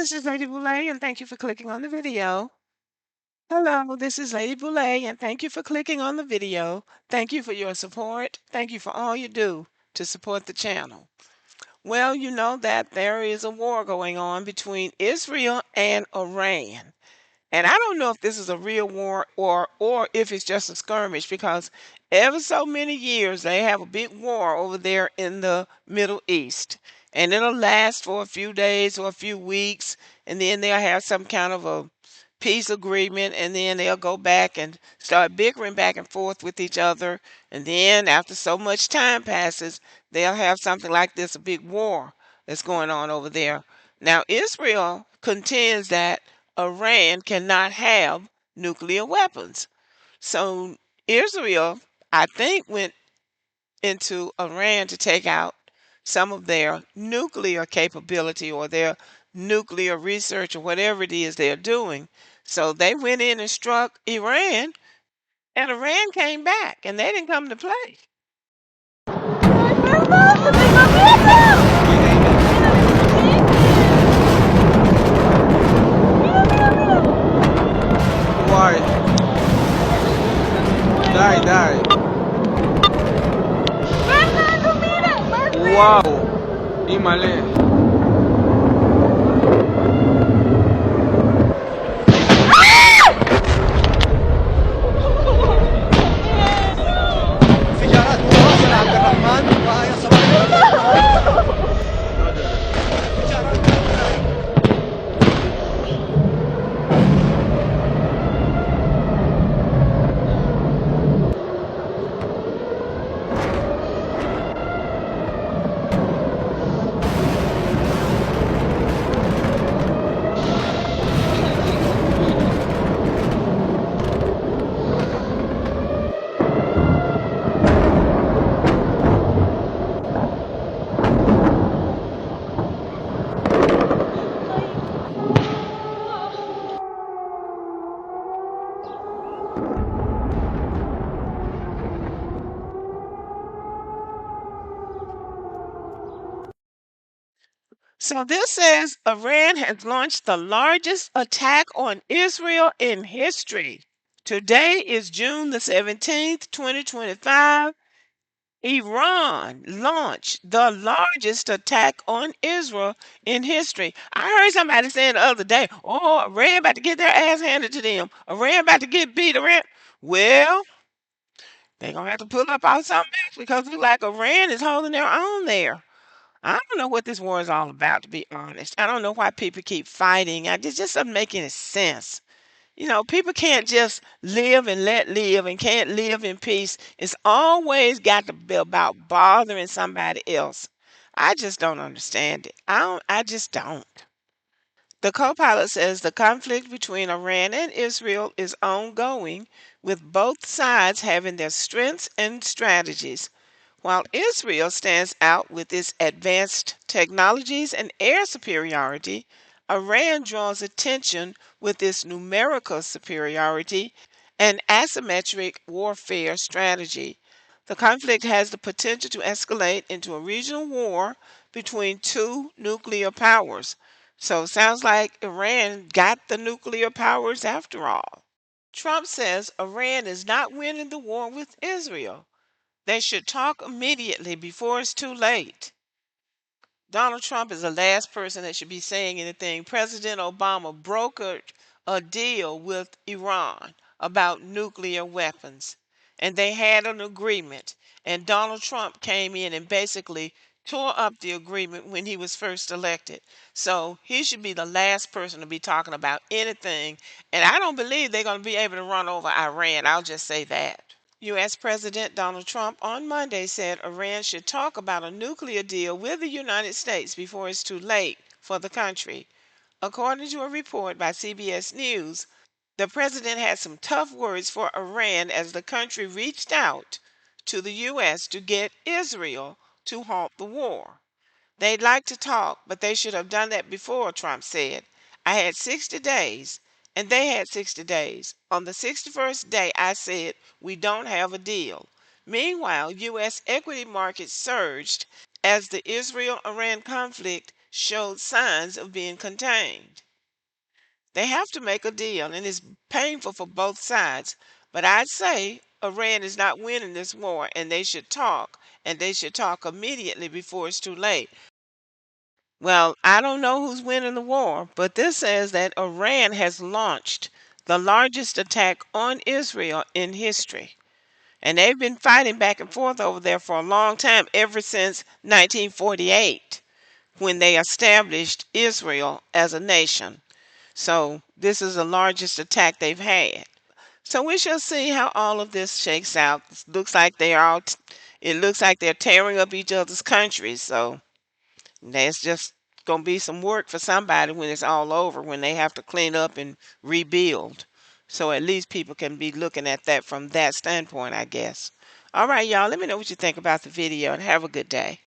this is Lady Boulay, and thank you for clicking on the video. Hello, this is Lady Boulay, and thank you for clicking on the video. Thank you for your support. Thank you for all you do to support the channel. Well, you know that there is a war going on between Israel and Iran. And I don't know if this is a real war or if it's just a skirmish because ever so many years they have a big war over there in the Middle East. And it'll last for a few days or a few weeks, and then they'll have some kind of a peace agreement, and then they'll go back and start bickering back and forth with each other. And then after so much time passes, they'll have something like this, a big war that's going on over there. Now, Israel contends that Iran cannot have nuclear weapons. So Israel, I think, went into Iran to take out some of their nuclear capability or their nuclear research or whatever it is they're doing. So they went in and struck Iran, and Iran came back, and they didn't come to play. Why? Die, die. Wow. Imale. So this says Iran has launched the largest attack on Israel in history. Today is June the 17th, 2025. Iran launched the largest attack on Israel in history. I heard somebody saying the other day, oh, Iran about to get their ass handed to them. Iran about to get beat. Iran. Well, they're going to have to pull up out something else because it look like Iran is holding their own there. I don't know what this war is all about, to be honest. I don't know why people keep fighting. It just doesn't make any sense. People can't just live and let live and can't live in peace. It's always got to be about bothering somebody else. I just don't understand it. I just don't. The co-pilot says the conflict between Iran and Israel is ongoing, with both sides having their strengths and strategies. While Israel stands out with its advanced technologies and air superiority, Iran draws attention with its numerical superiority and asymmetric warfare strategy. The conflict has the potential to escalate into a regional war between two nuclear powers. So it sounds like Iran got the nuclear powers after all. Trump says Iran is not winning the war with Israel. They should talk immediately before it's too late. Donald Trump is the last person that should be saying anything. President Obama brokered a deal with Iran about nuclear weapons, and they had an agreement. And Donald Trump came in and basically tore up the agreement when he was first elected. So he should be the last person to be talking about anything. And I don't believe they're going to be able to run over Iran. I'll just say that. U.S. President Donald Trump on Monday said Iran should talk about a nuclear deal with the United States before it's too late for the country. According to a report by CBS News, the president had some tough words for Iran as the country reached out to the U.S. to get Israel to halt the war. They'd like to talk, but they should have done that before, Trump said. I had 60 days, and they had 60 days. On the 61st day, I said, we don't have a deal. Meanwhile, U.S. equity markets surged as the Israel Iran conflict showed signs of being contained. They have to make a deal, and it's painful for both sides. But I'd say Iran is not winning this war, and they should talk, and they should talk immediately before it's too late. Well, I don't know who's winning the war, but this says that Iran has launched the largest attack on Israel in history. And they've been fighting back and forth over there for a long time, ever since 1948, when they established Israel as a nation. So this is the largest attack they've had. So we shall see how all of this shakes out. It looks like they're tearing up each other's countries. So that's just gonna be some work for somebody when it's all over, when they have to clean up and rebuild. So at least people can be looking at that from that standpoint, I guess. All right, y'all, let me know what you think about the video and have a good day.